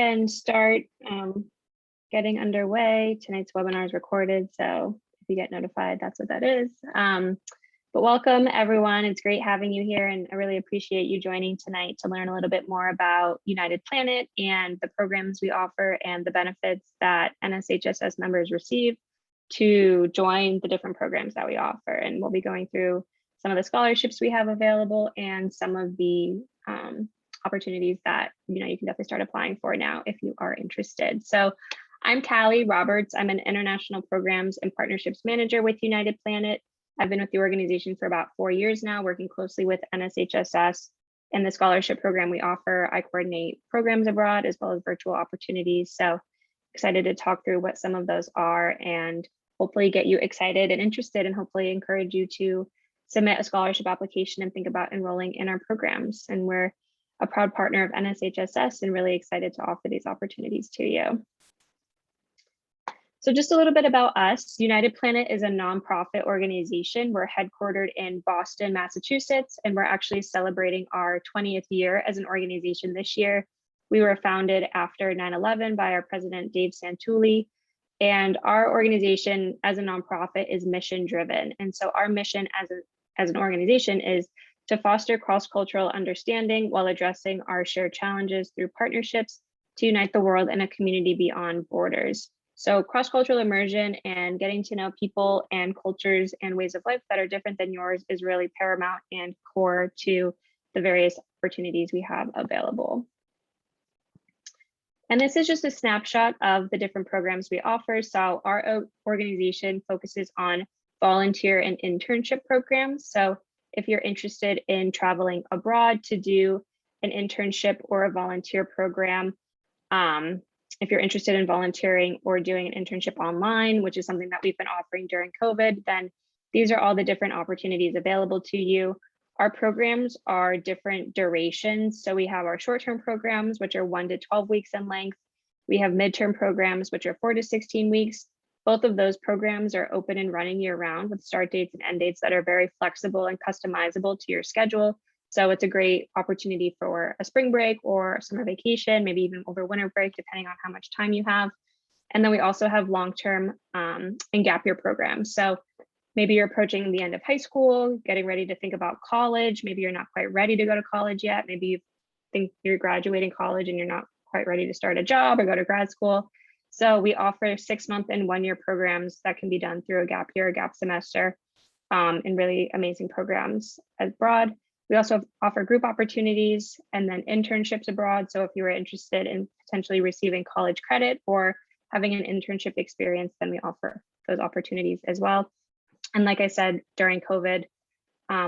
And start getting underway. Tonight's webinar is recorded, so if you get notified, that's what that is. But welcome everyone. It's great having you here, and I really appreciate you joining tonight to learn a little bit more about United Planet and the programs we offer and the benefits that NSHSS members receive to join the different programs that we offer. And we'll be going through some of the scholarships we have available and some of the opportunities that you can definitely start applying for now if you are interested. So I'm Callie Roberts. I'm an International Programs and Partnerships Manager with United Planet. I've been with the organization for about 4 years now, working closely with NSHSS and the scholarship program we offer. I coordinate programs abroad as well as virtual opportunities. So excited to talk through what some of those are and hopefully get you excited and interested, and hopefully encourage you to submit a scholarship application and think about enrolling in our programs. And we're a proud partner of NSHSS and really excited to offer these opportunities to you. So just a little bit about us. United Planet is a nonprofit organization. We're headquartered in Boston, Massachusetts, and we're actually celebrating our 20th year as an organization this year. We were founded after 9/11 by our president, Dave Santulli, and our organization as a nonprofit is mission driven. And so our mission as an organization is to foster cross-cultural understanding while addressing our shared challenges through partnerships to unite the world in a community beyond borders. So cross-cultural immersion and getting to know people and cultures and ways of life that are different than yours is really paramount and core to the various opportunities we have available. And this is just a snapshot of the different programs we offer. So our organization focuses on volunteer and internship programs. So if you're interested in traveling abroad to do an internship or a volunteer program, if you're interested in volunteering or doing an internship online, which is something that we've been offering during COVID, then these are all the different opportunities available to you. Our programs are different durations. So we have our short-term programs, which are 1 to 12 weeks in length. We have midterm programs, which are 4 to 16 weeks. Both of those programs are open and running year round with start dates and end dates that are very flexible and customizable to your schedule. So it's a great opportunity for a spring break or a summer vacation, maybe even over winter break, depending on how much time you have. And then we also have long-term and gap year programs. So maybe you're approaching the end of high school, getting ready to think about college. Maybe you're not quite ready to go to college yet. Maybe you think you're graduating college and you're not quite ready to start a job or go to grad school. So we offer 6-month and 1-year programs that can be done through a gap year, a gap semester, and really amazing programs abroad. We also offer group opportunities and then internships abroad. So if you are interested in potentially receiving college credit or having an internship experience, then we offer those opportunities as well. And like I said, during COVID,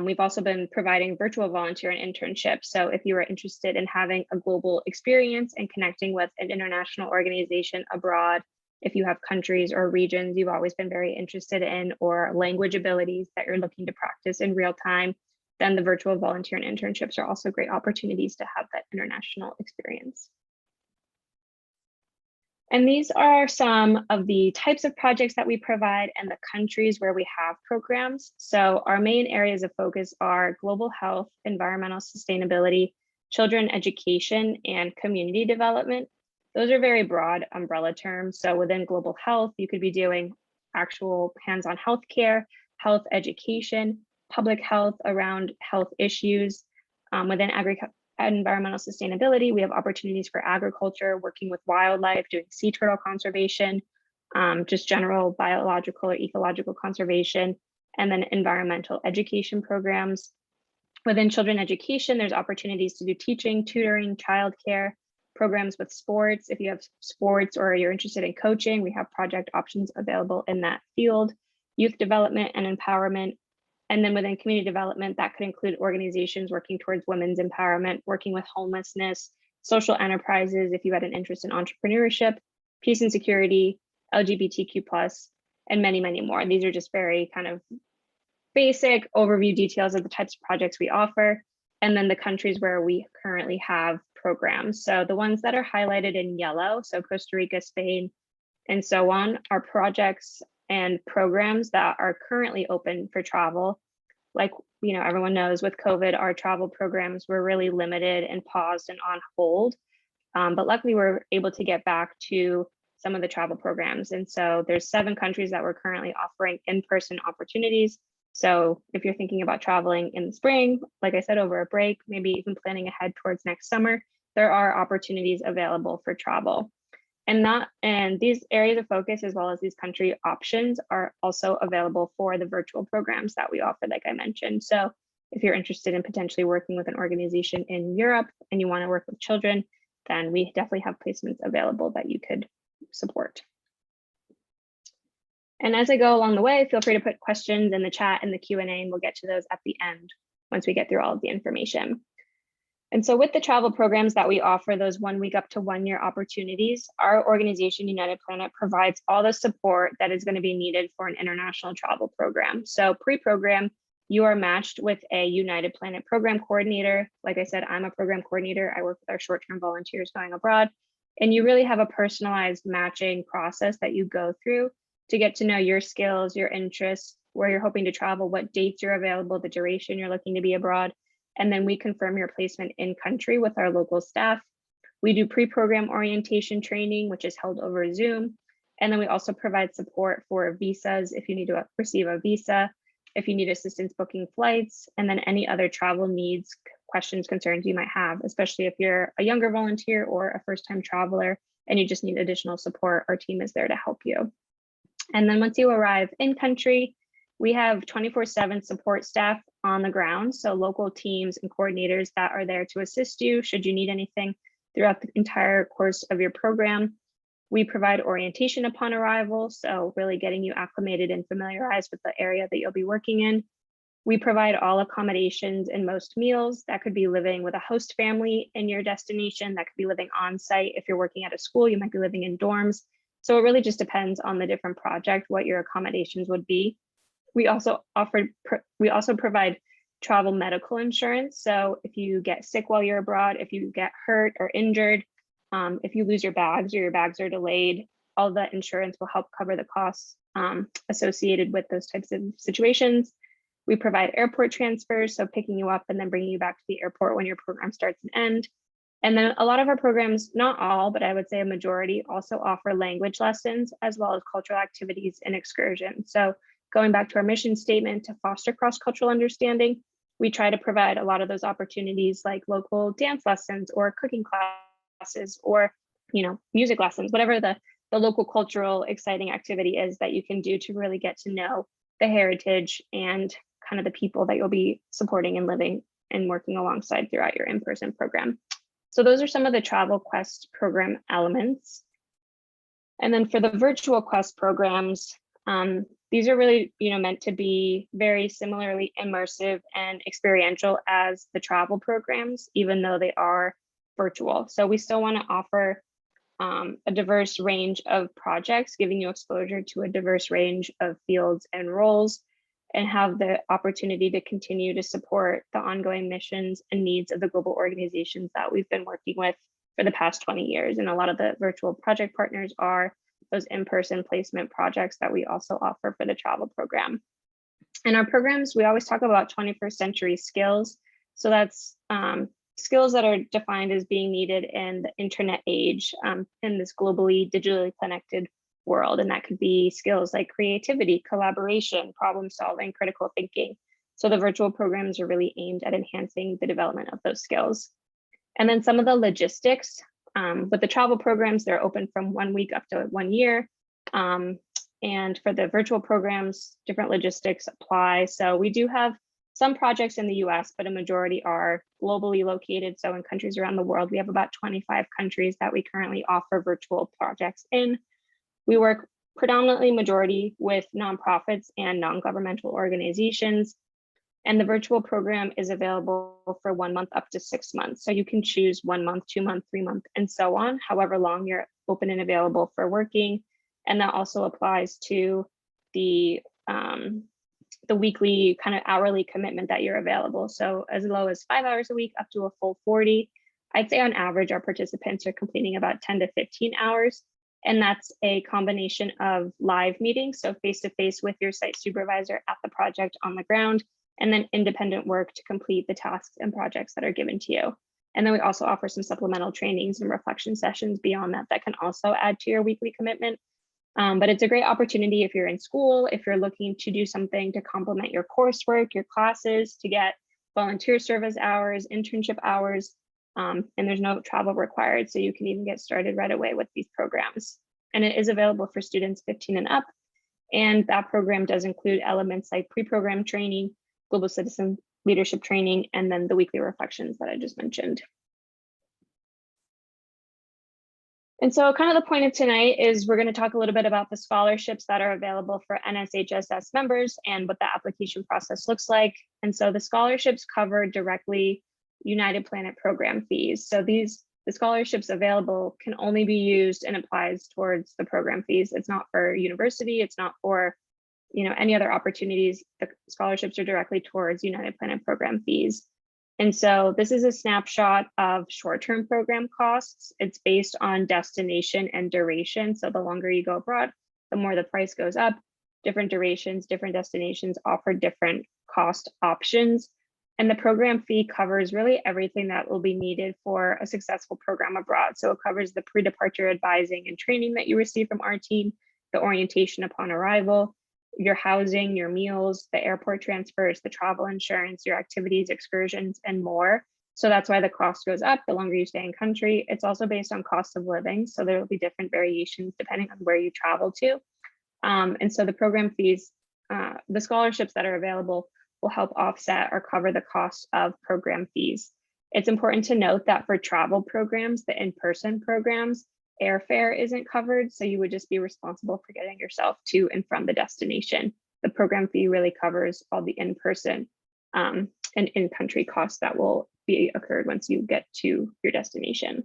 we've also been providing virtual volunteer and internships. So if you are interested in having a global experience and connecting with an international organization abroad, if you have countries or regions you've always been very interested in, or language abilities that you're looking to practice in real time, then the virtual volunteer and internships are also great opportunities to have that international experience. And these are some of the types of projects that we provide and the countries where we have programs. So our main areas of focus are global health, environmental sustainability, children education, and community development. Those are very broad umbrella terms. So within global health, you could be doing actual hands-on healthcare, health education, public health around health issues. Within environmental sustainability, we have opportunities for agriculture, working with wildlife, doing sea turtle conservation, just general biological or ecological conservation, and then environmental education programs. Within children education, there's opportunities to do teaching, tutoring, childcare, programs with sports. If you have sports or you're interested in coaching, we have project options available in that field. Youth development and empowerment. And then within community development, that could include organizations working towards women's empowerment, working with homelessness, social enterprises, if you had an interest in entrepreneurship, peace and security, LGBTQ+, and many, many more. These are just very kind of basic overview details of the types of projects we offer, and then the countries where we currently have programs. So the ones that are highlighted in yellow, so Costa Rica, Spain, and so on, are projects and programs that are currently open for travel. Like, everyone knows with COVID, our travel programs were really limited and paused and on hold. But luckily we're able to get back to some of the travel programs. And so there's 7 countries that we're currently offering in-person opportunities. So if you're thinking about traveling in the spring, like I said, over a break, maybe even planning ahead towards next summer, there are opportunities available for travel. And these areas of focus, as well as these country options, are also available for the virtual programs that we offer, like I mentioned. So if you're interested in potentially working with an organization in Europe and you want to work with children, then we definitely have placements available that you could support. And as I go along the way, feel free to put questions in the chat and the Q&A, and we'll get to those at the end once we get through all of the information. And so with the travel programs that we offer, those 1 week up to 1 year opportunities, our organization, United Planet, provides all the support that is going to be needed for an international travel program. So pre-program, you are matched with a United Planet program coordinator. Like I said, I'm a program coordinator. I work with our short-term volunteers going abroad. And you really have a personalized matching process that you go through to get to know your skills, your interests, where you're hoping to travel, what dates you're available, the duration you're looking to be abroad. And then we confirm your placement in country with our local staff. We do pre-program orientation training, which is held over Zoom. And then we also provide support for visas if you need to receive a visa, if you need assistance booking flights, and then any other travel needs, questions, concerns you might have, especially if you're a younger volunteer or a first-time traveler and you just need additional support, our team is there to help you. And then once you arrive in country, we have 24/7 support staff on the ground, so local teams and coordinators that are there to assist you should you need anything throughout the entire course of your program. We provide orientation upon arrival, so really getting you acclimated and familiarized with the area that you'll be working in. We provide all accommodations and most meals. That could be living with a host family in your destination, that could be living on site. If you're working at a school, you might be living in dorms. So it really just depends on the different project, what your accommodations would be. We also provide travel medical insurance. So if you get sick while you're abroad, if you get hurt or injured, if you lose your bags or your bags are delayed, all that insurance will help cover the costs associated with those types of situations. We provide airport transfers, so picking you up and then bringing you back to the airport when your program starts and ends. And then a lot of our programs, not all, but I would say a majority, also offer language lessons as well as cultural activities and excursions. So going back to our mission statement to foster cross-cultural understanding, we try to provide a lot of those opportunities like local dance lessons or cooking classes or music lessons, whatever the local cultural exciting activity is that you can do to really get to know the heritage and kind of the people that you'll be supporting and living and working alongside throughout your in-person program. So those are some of the Travel Quest program elements. And then for the Virtual Quest programs, these are really meant to be very similarly immersive and experiential as the travel programs, even though they are virtual. So we still want to offer a diverse range of projects, giving you exposure to a diverse range of fields and roles, and have the opportunity to continue to support the ongoing missions and needs of the global organizations that we've been working with for the past 20 years. And a lot of the virtual project partners are those in-person placement projects that we also offer for the travel program. In our programs, we always talk about 21st century skills. So that's skills that are defined as being needed in the internet age, in this globally digitally connected world. And that could be skills like creativity, collaboration, problem solving, critical thinking. So the virtual programs are really aimed at enhancing the development of those skills. And then some of the logistics, with the travel programs, they're open from 1 week up to 1 year. And for the virtual programs, different logistics apply. So we do have some projects in the US, but a majority are globally located. So in countries around the world, we have about 25 countries that we currently offer virtual projects in. We work predominantly majority with nonprofits and non-governmental organizations. And the virtual program is available for 1 month up to 6 months. So you can choose 1 month, 2 months, 3 months, and so on, however long you're open and available for working. And that also applies to the weekly kind of hourly commitment that you're available. So as low as 5 hours a week up to a full 40. I'd say on average, our participants are completing about 10 to 15 hours. And that's a combination of live meetings, so face-to-face with your site supervisor at the project on the ground, and then independent work to complete the tasks and projects that are given to you. And then we also offer some supplemental trainings and reflection sessions beyond that that can also add to your weekly commitment. But it's a great opportunity if you're in school, if you're looking to do something to complement your coursework, your classes, to get volunteer service hours, internship hours, and there's no travel required. So you can even get started right away with these programs. And it is available for students 15 and up. And that program does include elements like pre-program training, global citizen leadership training, and then the weekly reflections that I just mentioned. And so kind of the point of tonight is we're going to talk a little bit about the scholarships that are available for NSHSS members and what the application process looks like. And so the scholarships cover directly United Planet program fees. So the scholarships available can only be used and applies towards the program fees. It's not for university, it's not for any other opportunities. The scholarships are directly towards United Planet program fees. And so this is a snapshot of short-term program costs. It's based on destination and duration. So the longer you go abroad, the more the price goes up. Different durations, different destinations offer different cost options. And the program fee covers really everything that will be needed for a successful program abroad. So it covers the pre-departure advising and training that you receive from our team, the orientation upon arrival, your housing, your meals, the airport transfers, the travel insurance, your activities, excursions, and more. So that's why the cost goes up the longer you stay in country. It's also based on cost of living. So there will be different variations depending on where you travel to. And so the program fees, the scholarships that are available will help offset or cover the cost of program fees. It's important to note that for travel programs, the in-person programs, airfare isn't covered, so you would just be responsible for getting yourself to and from the destination. The program fee really covers all the in-person and in-country costs that will be occurred once you get to your destination.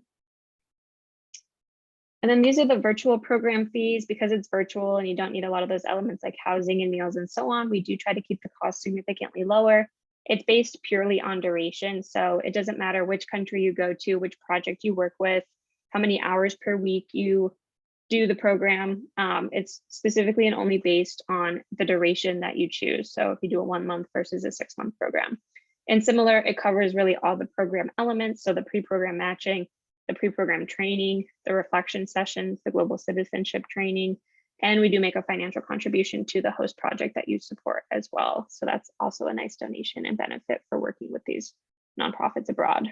And then these are the virtual program fees. Because it's virtual and you don't need a lot of those elements like housing and meals and so on, we do try to keep the cost significantly lower. It's based purely on duration, so it doesn't matter which country you go to, which project you work with, how many hours per week you do the program. It's specifically and only based on the duration that you choose. So if you do a 1 month versus a 6-month program. And similar, it covers really all the program elements. So the pre-program matching, the pre-program training, the reflection sessions, the global citizenship training, and we do make a financial contribution to the host project that you support as well. So that's also a nice donation and benefit for working with these nonprofits abroad.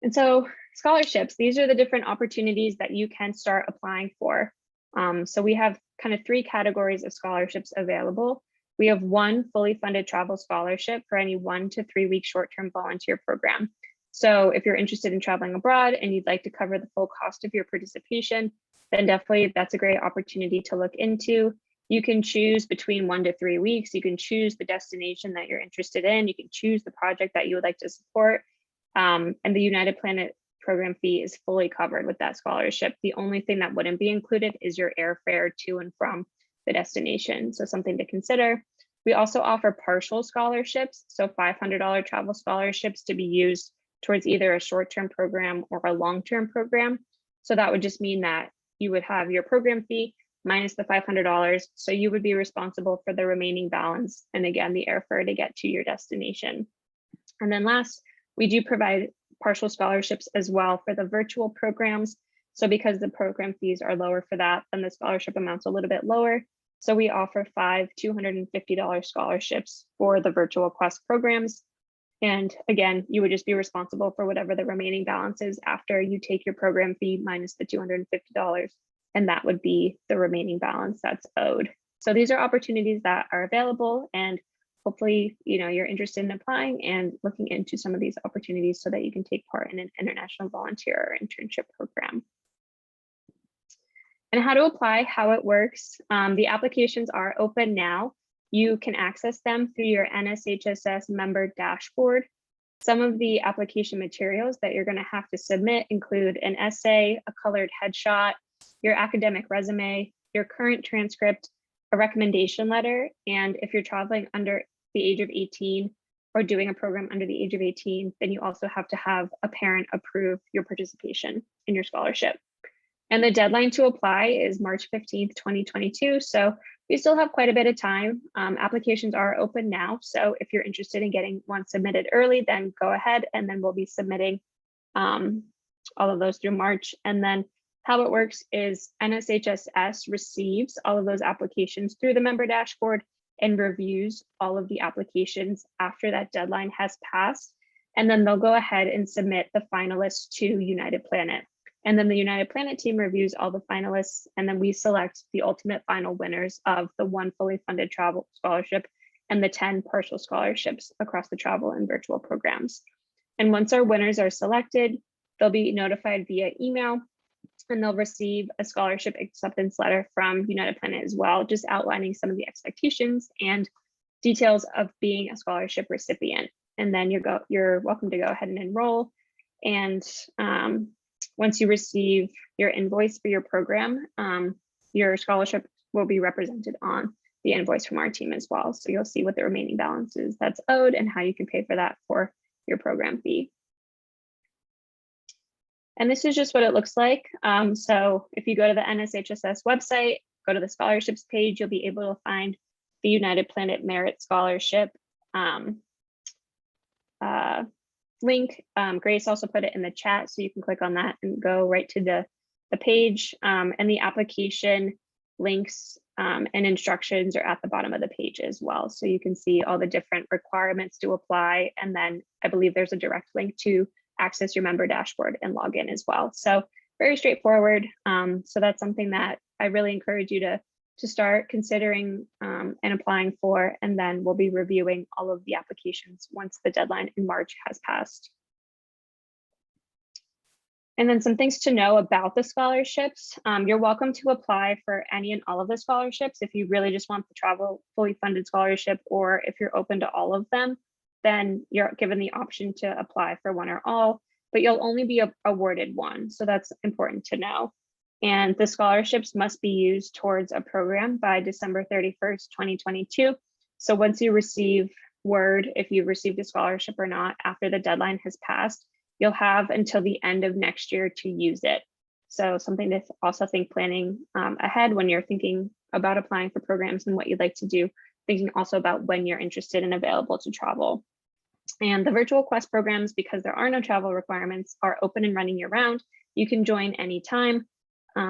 And so scholarships, these are the different opportunities that you can start applying for. So we have kind of 3 categories of scholarships available. We have 1 fully funded travel scholarship for any 1 to 3 week short-term volunteer program. So if you're interested in traveling abroad and you'd like to cover the full cost of your participation, then definitely that's a great opportunity to look into. You can choose between 1 to 3 weeks. You can choose the destination that you're interested in. You can choose the project that you would like to support. And the United Planet program fee is fully covered with that scholarship. The only thing that wouldn't be included is your airfare to and from the destination. So something to consider. We also offer partial scholarships, so $500 travel scholarships to be used towards either a short-term program or a long-term program. So that would just mean that you would have your program fee minus the $500. So you would be responsible for the remaining balance. And again, the airfare to get to your destination. And then last, we do provide partial scholarships as well for the virtual programs. So because the program fees are lower for that, then the scholarship amount's a little bit lower. So we offer 5 $250 scholarships for the virtual Quest programs. And again, you would just be responsible for whatever the remaining balance is after you take your program fee minus the $250. And that would be the remaining balance that's owed. So these are opportunities that are available, and hopefully, you're interested in applying and looking into some of these opportunities so that you can take part in an international volunteer or internship program. And how to apply, how it works. The applications are open now. You can access them through your NSHSS member dashboard. Some of the application materials that you're going to have to submit include an essay, a colored headshot, your academic resume, your current transcript, a recommendation letter, and if you're traveling under the age of 18 or doing a program under the age of 18, then you also have to have a parent approve your participation in your scholarship. And the deadline to apply is March 15th, 2022. So we still have quite a bit of time. Applications are open now. So if you're interested in getting one submitted early, then go ahead, and then we'll be submitting all of those through March. And then how it works is NSHSS receives all of those applications through the member dashboard and reviews all of the applications after that deadline has passed. And then they'll go ahead and submit the finalists to United Planet. And then the United Planet team reviews all the finalists, and then we select the ultimate final winners of the 1 fully funded travel scholarship and the 10 partial scholarships across the travel and virtual programs. And once our winners are selected, they'll be notified via email, and they'll receive a scholarship acceptance letter from United Planet as well, just outlining some of the expectations and details of being a scholarship recipient. And then you're welcome to go ahead and enroll. And once you receive your invoice for your program, your scholarship will be represented on the invoice from our team as well. So you'll see what the remaining balance is that's owed and how you can pay for that for your program fee. And this is just what it looks like. So if you go to the NSHSS website, go to the scholarships page, you'll be able to find the United Planet Merit Scholarship link. Grace also put it in the chat, so you can click on that and go right to the page, and the application links and instructions are at the bottom of the page as well. So you can see all the different requirements to apply. And then I believe there's a direct link to access your member dashboard and log in as well. So very straightforward. So that's something that I really encourage you to start considering and applying for, and then we'll be reviewing all of the applications once the deadline in March has passed. And then some things to know about the scholarships. You're welcome to apply for any and all of the scholarships. If you really just want the travel fully funded scholarship, or if you're open to all of them, then you're given the option to apply for one or all, but you'll only be awarded one. So that's important to know. And the scholarships must be used towards a program by December 31st, 2022. So once you receive word if you've received a scholarship or not after the deadline has passed, you'll have until the end of next year to use it. So something to also think planning ahead when you're thinking about applying for programs and what you'd like to do, thinking also about when you're interested and available to travel. And the virtual quest programs, because there are no travel requirements, are open and running year round. You can join anytime.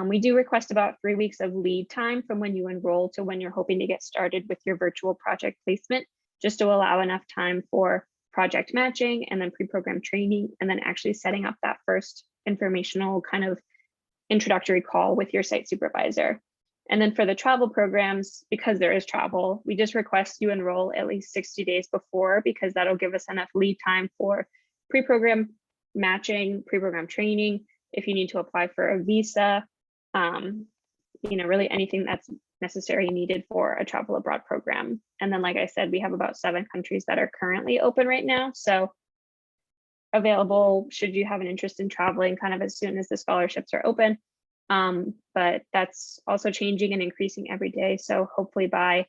We do request about 3 weeks of lead time from when you enroll to when you're hoping to get started with your virtual project placement, just to allow enough time for project matching and then pre-program training, and then actually setting up that first informational kind of introductory call with your site supervisor. And then for the travel programs, because there is travel, we just request you enroll at least 60 days before, because that'll give us enough lead time for pre-program matching, pre-program training, if you need to apply for a visa, really anything that's necessary needed for a travel abroad program. And then, like I said, we have about 7 countries that are currently open right now. So available should you have an interest in traveling kind of as soon as the scholarships are open. But that's also changing and increasing every day. So hopefully by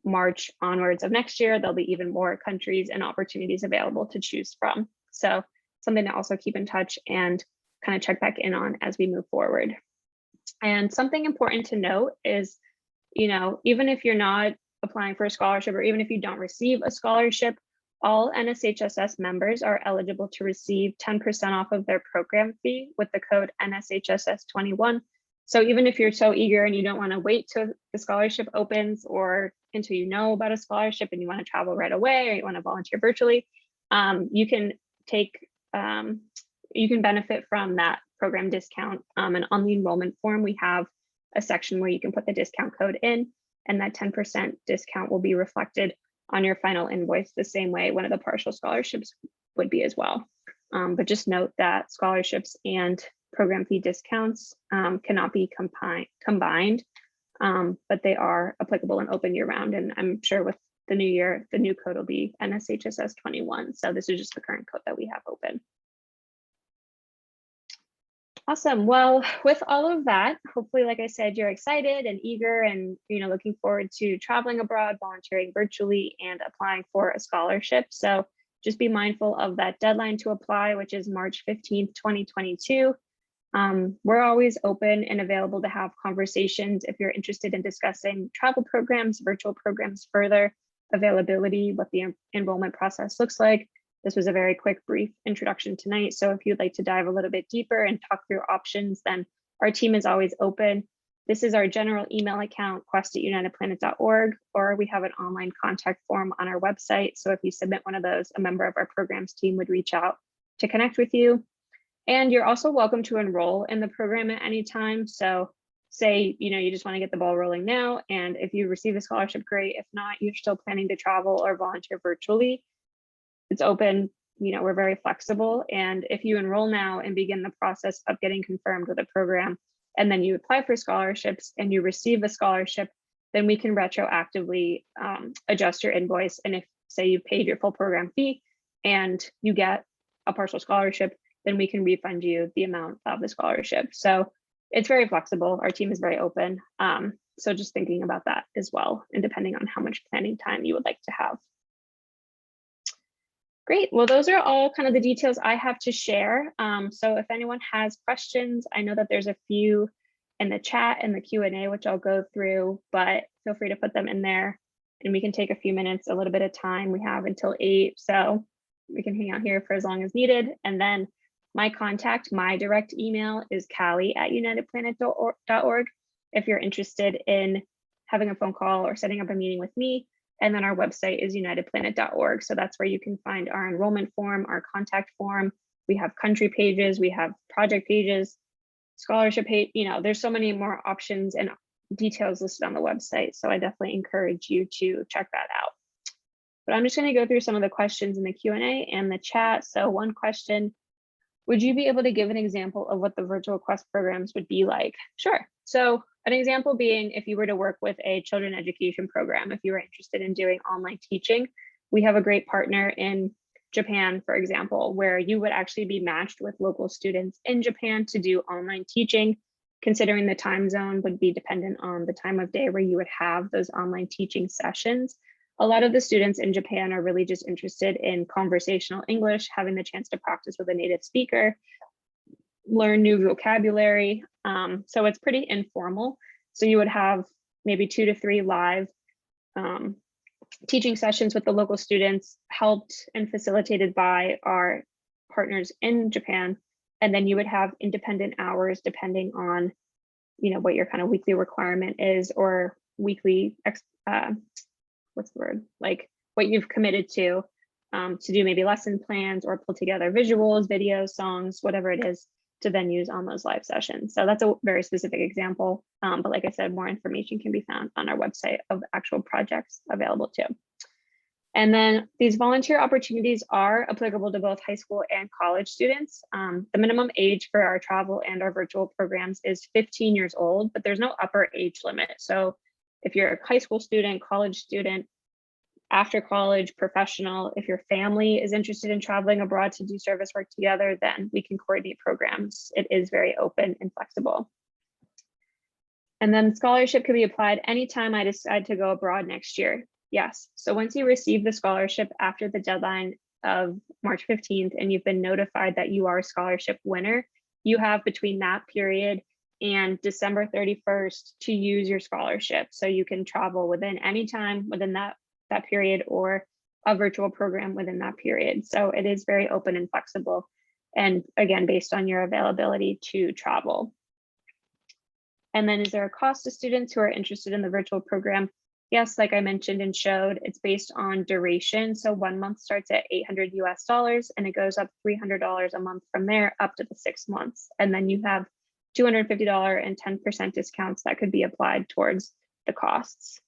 March onwards of next year, there'll be even more countries and opportunities available to choose from. So something to also keep in touch and kind of check back in on as we move forward. And something important to note is, even if you're not applying for a scholarship, or even if you don't receive a scholarship, all NSHSS members are eligible to receive 10% off of their program fee with the code NSHSS21. So even if you're so eager and you don't want to wait till the scholarship opens or until you know about a scholarship and you want to travel right away, or you want to volunteer virtually, you can benefit from that program discount. And on the enrollment form, we have a section where you can put the discount code in, and that 10% discount will be reflected on your final invoice the same way one of the partial scholarships would be as well. But just note that scholarships and program fee discounts cannot be combined, but they are applicable and open year round. And I'm sure with the new year, the new code will be NSHSS 21. So this is just the current code that we have open. Awesome. Well, with all of that, hopefully, like I said, you're excited and eager and looking forward to traveling abroad, volunteering virtually, and applying for a scholarship. So just be mindful of that deadline to apply, which is March 15th, 2022. We're always open and available to have conversations if you're interested in discussing travel programs, virtual programs further, availability, what the enrollment process looks like. This was a very quick, brief introduction tonight. So if you'd like to dive a little bit deeper and talk through options, then our team is always open. This is our general email account, quest@unitedplanet.org, or we have an online contact form on our website. So if you submit one of those, a member of our programs team would reach out to connect with you. And you're also welcome to enroll in the program at any time. So say, you just want to get the ball rolling now, and if you receive a scholarship, great. If not, you're still planning to travel or volunteer virtually, it's open. We're very flexible. And if you enroll now and begin the process of getting confirmed with a program, and then you apply for scholarships and you receive a scholarship, then we can retroactively adjust your invoice. And if, say, you paid your full program fee and you get a partial scholarship, then we can refund you the amount of the scholarship. So it's very flexible. Our team is very open. So just thinking about that as well, and depending on how much planning time you would like to have. Great. Well, those are all kind of the details I have to share. So if anyone has questions, I know that there's a few in the chat and the Q&A, which I'll go through, but feel free to put them in there and we can take a few minutes, a little bit of time. We have until 8, so we can hang out here for as long as needed. And then my direct email is callie@unitedplanet.org if you're interested in having a phone call or setting up a meeting with me. And then our website is unitedplanet.org. So that's where you can find our enrollment form, our contact form. We have country pages, we have project pages, scholarship page. There's so many more options and details listed on the website. So I definitely encourage you to check that out. But I'm just going to go through some of the questions in the Q&A and the chat. So one question, would you be able to give an example of what the virtual Quest programs would be like? Sure. So an example being, if you were to work with a children education program, if you were interested in doing online teaching, we have a great partner in Japan, for example, where you would actually be matched with local students in Japan to do online teaching, considering the time zone would be dependent on the time of day where you would have those online teaching sessions. A lot of the students in Japan are really just interested in conversational English, having the chance to practice with a native speaker, learn new vocabulary. So it's pretty informal. So you would have maybe 2 to 3 live teaching sessions with the local students, helped and facilitated by our partners in Japan. And then you would have independent hours depending on, what your kind of weekly requirement is, or weekly, like what you've committed to do maybe lesson plans or pull together visuals, videos, songs, whatever it is, to then use on those live sessions. So that's a very specific example. But like I said, more information can be found on our website of actual projects available too. And then these volunteer opportunities are applicable to both high school and college students. The minimum age for our travel and our virtual programs is 15 years old, but there's no upper age limit. So if you're a high school student, college student, after college, professional, if your family is interested in traveling abroad to do service work together, then we can coordinate programs. It is very open and flexible. And then scholarship can be applied anytime I decide to go abroad next year. Yes, so once you receive the scholarship after the deadline of March 15th and you've been notified that you are a scholarship winner, you have between that period and December 31st to use your scholarship. So you can travel within any time within that period, or a virtual program within that period. So it is very open and flexible. And again, based on your availability to travel. And then is there a cost to students who are interested in the virtual program? Yes, like I mentioned and showed, it's based on duration. So 1 month starts at $800 US and it goes up $300 a month from there up to the 6 months. And then you have $250 and 10% discounts that could be applied towards the costs.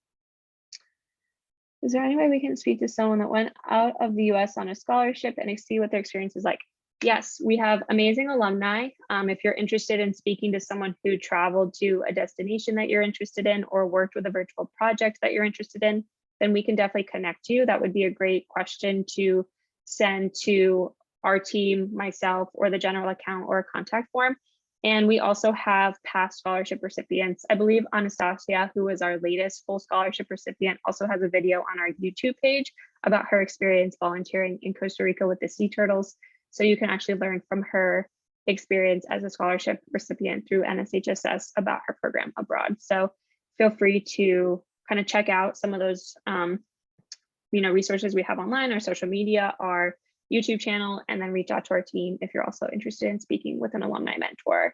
Is there any way we can speak to someone that went out of the US on a scholarship and see what their experience is like? Yes, we have amazing alumni. If you're interested in speaking to someone who traveled to a destination that you're interested in or worked with a virtual project that you're interested in, then we can definitely connect you. That would be a great question to send to our team, myself, or the general account or contact form. And we also have past scholarship recipients. I believe Anastasia, who was our latest full scholarship recipient, also has a video on our YouTube page about her experience volunteering in Costa Rica with the sea turtles. So you can actually learn from her experience as a scholarship recipient through NSHSS about her program abroad. So feel free to kind of check out some of those resources we have online, our social media, our YouTube channel, and then reach out to our team if you're also interested in speaking with an alumni mentor.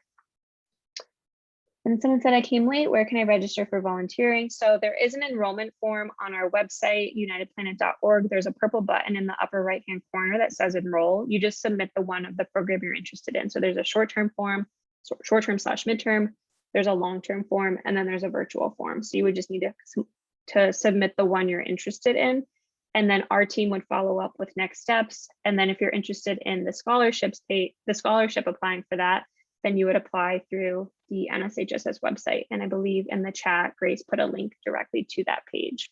And someone said, I came late, where can I register for volunteering? So there is an enrollment form on our website, unitedplanet.org. There's a purple button in the upper right-hand corner that says enroll. You just submit the one of the program you're interested in. So there's a short-term form, short-term/midterm, there's a long-term form, and then there's a virtual form. So you would just need to submit the one you're interested in. And then our team would follow up with next steps. And then if you're interested in the scholarship applying for that, then you would apply through the NSHSS website. And I believe in the chat, Grace put a link directly to that page.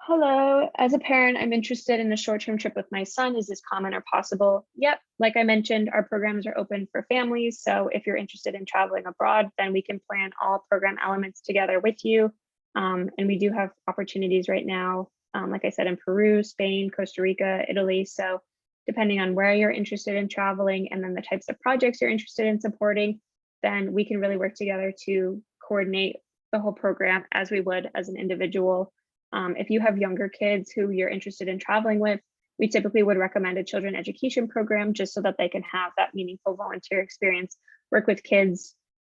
Hello, as a parent, I'm interested in a short-term trip with my son. Is this common or possible? Yep, like I mentioned, our programs are open for families. So if you're interested in traveling abroad, then we can plan all program elements together with you. And we do have opportunities right now, like I said, in Peru, Spain, Costa Rica, Italy. So depending on where you're interested in traveling and then the types of projects you're interested in supporting, then we can really work together to coordinate the whole program as we would as an individual. If you have younger kids who you're interested in traveling with, we typically would recommend a children education program just so that they can have that meaningful volunteer experience, work with kids,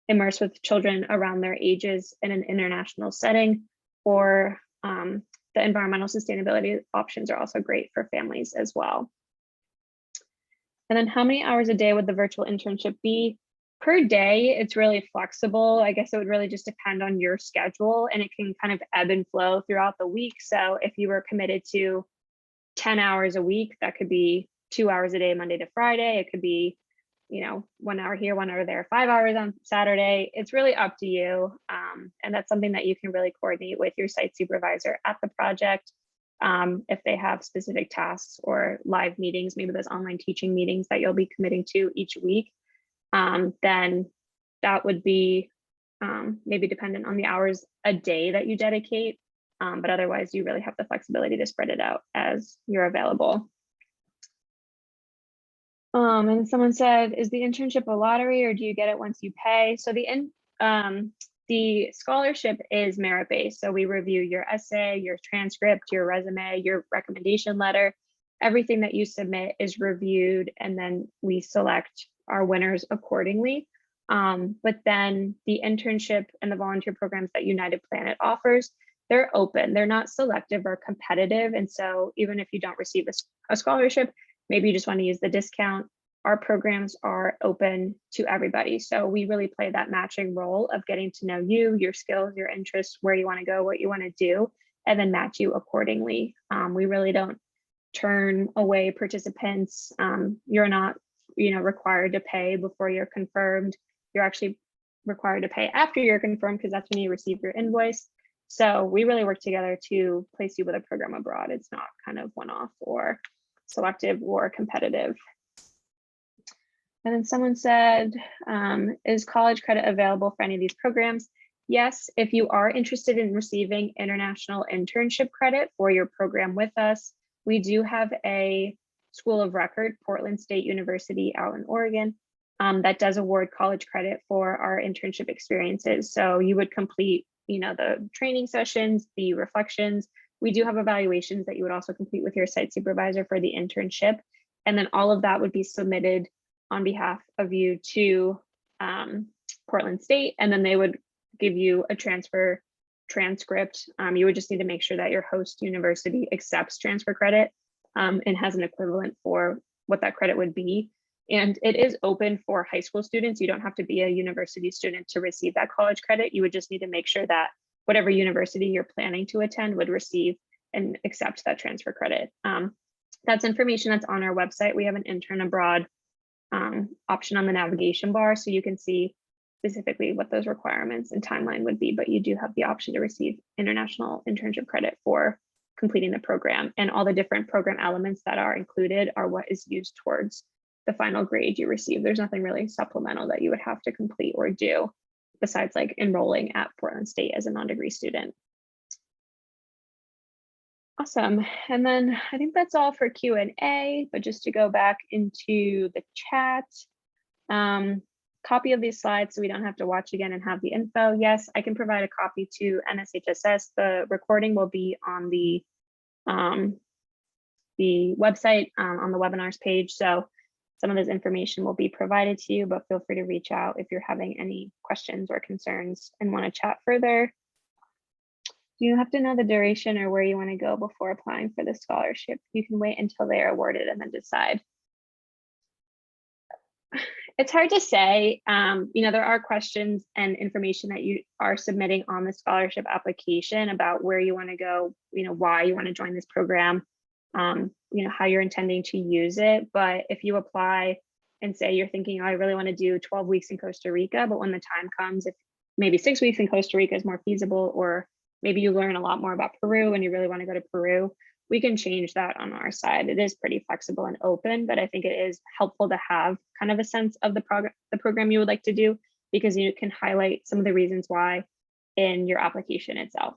immerse with children around their ages in an international setting, or the environmental sustainability options are also great for families as well. And then how many hours a day would the virtual internship be? Per day, it's really flexible. I guess it would really just depend on your schedule, and it can kind of ebb and flow throughout the week. So if you were committed to 10 hours a week, that could be 2 hours a day, Monday to Friday. It could be 1 hour here, 1 hour there, 5 hours on Saturday. It's really up to you. And that's something that you can really coordinate with your site supervisor at the project. If they have specific tasks or live meetings, maybe those online teaching meetings that you'll be committing to each week, then that would be maybe dependent on the hours a day that you dedicate. But otherwise, you really have the flexibility to spread it out as you're available. And someone said, is the internship a lottery or do you get it once you pay? So the scholarship is merit-based. So we review your essay, your transcript, your resume, your recommendation letter. Everything that you submit is reviewed, and then we select our winners accordingly. But then the internship and the volunteer programs that United Planet offers, they're open. They're not selective or competitive. And so even if you don't receive a scholarship, maybe you just want to use the discount, our programs are open to everybody. So we really play that matching role of getting to know you, your skills, your interests, where you want to go, what you want to do, and then match you accordingly. We really don't turn away participants. You're not, required to pay before you're confirmed. You're actually required to pay after you're confirmed, because that's when you receive your invoice. So we really work together to place you with a program abroad. It's not kind of one-off or selective or competitive. And then someone said, is college credit available for any of these programs? Yes, if you are interested in receiving international internship credit for your program with us, we do have a school of record, Portland State University out in Oregon, that does award college credit for our internship experiences. So you would complete, the training sessions, the reflections. We do have evaluations that you would also complete with your site supervisor for the internship. And then all of that would be submitted on behalf of you to Portland State, and then they would give you a transfer transcript. You would just need to make sure that your host university accepts transfer credit and has an equivalent for what that credit would be. And it is open for high school students. You don't have to be a university student to receive that college credit. You would just need to make sure that whatever university you're planning to attend would receive and accept that transfer credit. That's information that's on our website. We have an intern abroad option on the navigation bar, so you can see specifically what those requirements and timeline would be, but you do have the option to receive international internship credit for completing the program, and all the different program elements that are included are what is used towards the final grade you receive. There's nothing really supplemental that you would have to complete or do besides like enrolling at Portland State as a non-degree student. Awesome. And then I think that's all for Q&A, but just to go back into the chat, copy of these slides so we don't have to watch again and have the info. Yes, I can provide a copy to NSHSS. The recording will be on the website on the webinars page. So some of this information will be provided to you, but feel free to reach out if you're having any questions or concerns and want to chat further. Do you have to know the duration or where you want to go before applying for the scholarship? You can wait until they are awarded and then decide. It's hard to say. There are questions and information that you are submitting on the scholarship application about where you want to go, why you want to join this program, how you're intending to use it. But if you apply and say you're thinking, oh, I really want to do 12 weeks in Costa Rica, but when the time comes, if maybe 6 weeks in Costa Rica is more feasible, or maybe you learn a lot more about Peru and you really want to go to Peru, we can change that on our side. It is pretty flexible and open, but I think it is helpful to have kind of a sense of the program you would like to do, because you can highlight some of the reasons why in your application itself.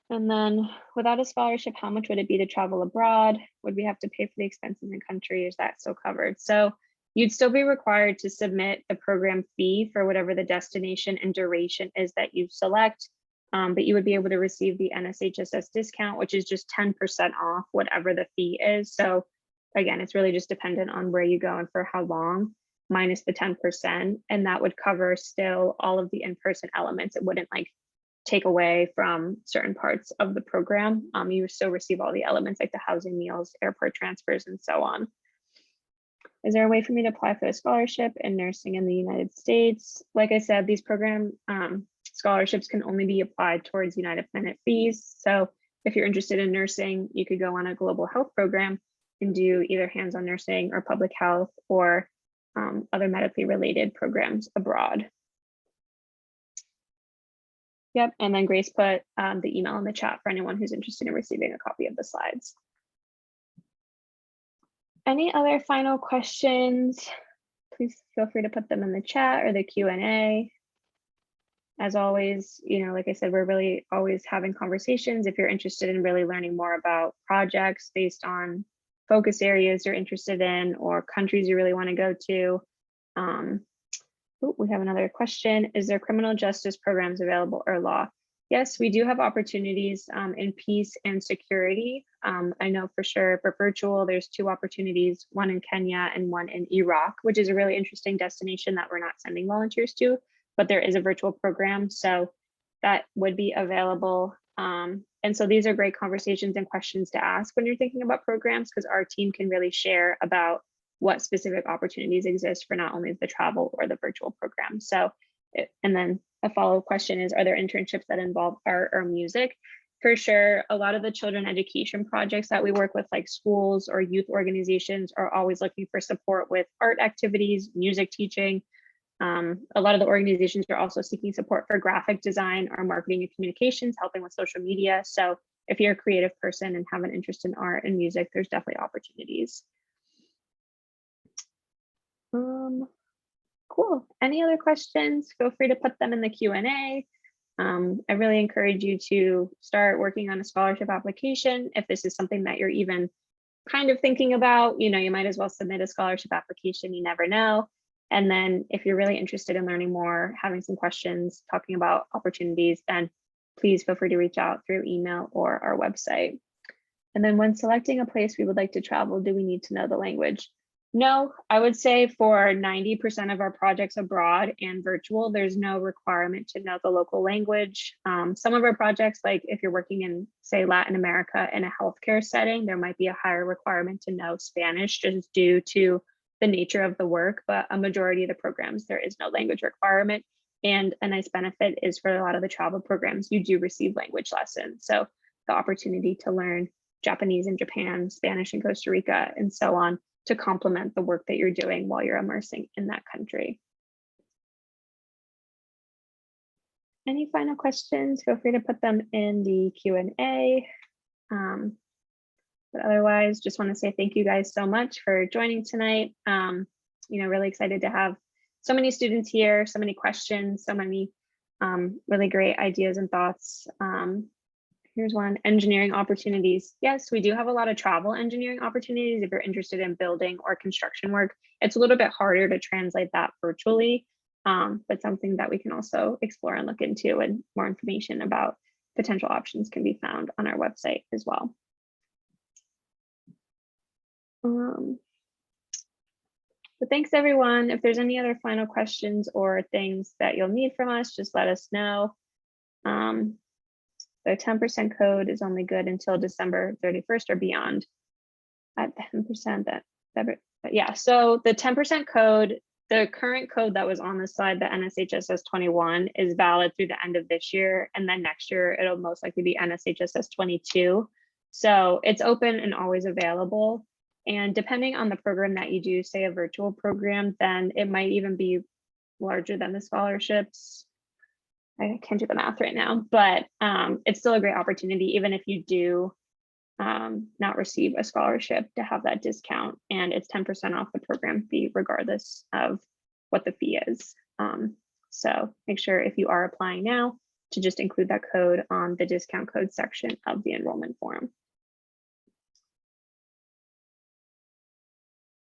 And then without a scholarship, how much would it be to travel abroad? Would we have to pay for the expenses in country? Is that still covered? So you'd still be required to submit the program fee for whatever the destination and duration is that you select, but you would be able to receive the NSHSS discount, which is just 10% off whatever the fee is. So again, it's really just dependent on where you go and for how long, minus the 10%, and that would cover still all of the in-person elements. It wouldn't like take away from certain parts of the program. You would still receive all the elements like the housing, meals, airport transfers, and so on. Is there a way for me to apply for a scholarship in nursing in the United States? Like I said, these program scholarships can only be applied towards United Planet fees. So if you're interested in nursing, you could go on a global health program and do either hands-on nursing or public health or other medically related programs abroad. Yep, and then Grace put the email in the chat for anyone who's interested in receiving a copy of the slides. Any other final questions? Please feel free to put them in the chat or the Q&A. As always, like I said, we're really always having conversations. If you're interested in really learning more about projects based on focus areas you're interested in or countries you really want to go to. We have another question. Is there criminal justice programs available or law? Yes, we do have opportunities in peace and security. I know for sure for virtual, there's 2 opportunities, one in Kenya and one in Iraq, which is a really interesting destination that we're not sending volunteers to, but there is a virtual program. So that would be available. And so these are great conversations and questions to ask when you're thinking about programs, because our team can really share about what specific opportunities exist for not only the travel or the virtual program. So, and then a follow-up question is, are there internships that involve art or music? For sure, a lot of the children education projects that we work with, like schools or youth organizations, are always looking for support with art activities, music teaching. A lot of the organizations are also seeking support for graphic design or marketing and communications, helping with social media. So if you're a creative person and have an interest in art and music, there's definitely opportunities. Cool. Any other questions? Feel free to put them in the Q&A. I really encourage you to start working on a scholarship application. If this is something that you're even kind of thinking about, you might as well submit a scholarship application. You never know. And then if you're really interested in learning more, having some questions, talking about opportunities, then please feel free to reach out through email or our website. And then when selecting a place we would like to travel, do we need to know the language? No, I would say for 90% of our projects abroad and virtual, there's no requirement to know the local language. Some of our projects, like if you're working in, say, Latin America in a healthcare setting, there might be a higher requirement to know Spanish just due to the nature of the work, but a majority of the programs, there is no language requirement. And a nice benefit is for a lot of the travel programs, you do receive language lessons. So the opportunity to learn Japanese in Japan, Spanish in Costa Rica, and so on, to complement the work that you're doing while you're immersing in that country. Any final questions? Feel free to put them in the Q&A. But otherwise, just want to say thank you guys so much for joining tonight. Really excited to have so many students here, so many questions, so many really great ideas and thoughts. Here's one, engineering opportunities. Yes, we do have a lot of travel engineering opportunities if you're interested in building or construction work. It's a little bit harder to translate that virtually, but something that we can also explore and look into, and more information about potential options can be found on our website as well. But thanks everyone. If there's any other final questions or things that you'll need from us, just let us know. The 10% code is only good until December 31st or beyond. At 10% but yeah, so the 10% code, the current code that was on the slide, the NSHSS 21, is valid through the end of this year. And then next year, it'll most likely be NSHSS 22. So it's open and always available. And depending on the program that you do, say a virtual program, then it might even be larger than the scholarships. I can't do the math right now, but it's still a great opportunity, even if you do not receive a scholarship, to have that discount, and it's 10% off the program fee regardless of what the fee is. So make sure if you are applying now to just include that code on the discount code section of the enrollment form.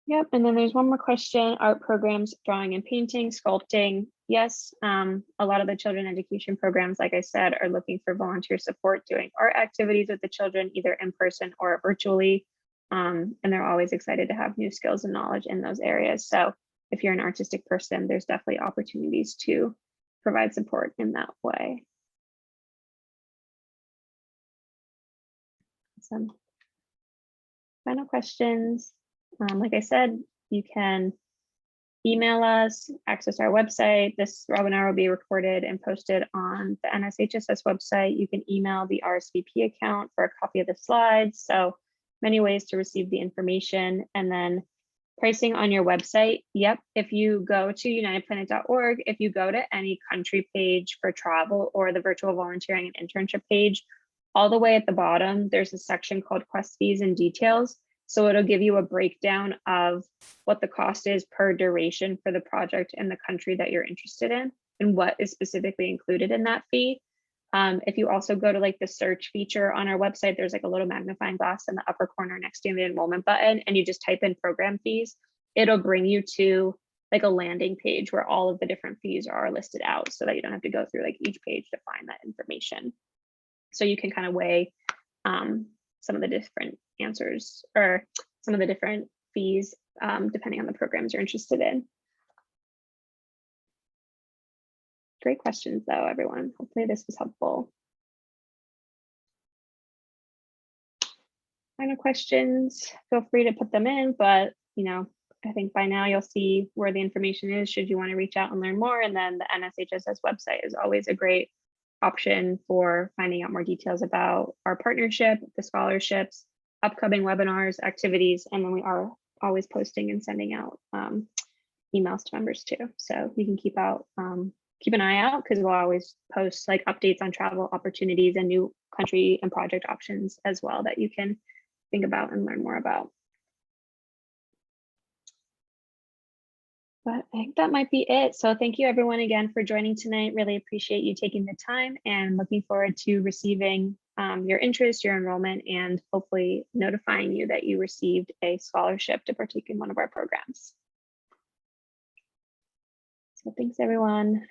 Yep, and then there's one more question, art programs, drawing and painting, sculpting. Yes, a lot of the children education programs, like I said, are looking for volunteer support doing art activities with the children, either in person or virtually. And they're always excited to have new skills and knowledge in those areas. So if you're an artistic person, there's definitely opportunities to provide support in that way. Some final questions. Like I said, you can email us, access our website. This webinar will be recorded and posted on the NSHSS website. You can email the RSVP account for a copy of the slides. So many ways to receive the information. And then pricing on your website. Yep, if you go to unitedplanet.org, if you go to any country page for travel or the virtual volunteering and internship page, all the way at the bottom, there's a section called Quest Fees and Details. So it'll give you a breakdown of what the cost is per duration for the project in the country that you're interested in and what is specifically included in that fee. If you also go to like the search feature on our website, there's like a little magnifying glass in the upper corner next to the enrollment button, and you just type in program fees. It'll bring you to like a landing page where all of the different fees are listed out so that you don't have to go through like each page to find that information. So you can kind of weigh some of the different answers or some of the different fees depending on the programs you're interested in. Great questions though, everyone. Hopefully this was helpful. Final questions, feel free to put them in, but you know, I think by now you'll see where the information is should you want to reach out and learn more. And then the NSHSS website is always a great option for finding out more details about our partnership, the scholarships, upcoming webinars, activities, and then we are always posting and sending out emails to members too. So you can keep an eye out because we'll always post like updates on travel opportunities and new country and project options as well that you can think about and learn more about. But I think that might be it. So thank you everyone again for joining tonight. Really appreciate you taking the time and looking forward to receiving your interest, your enrollment, and hopefully notifying you that you received a scholarship to partake in one of our programs. So thanks everyone.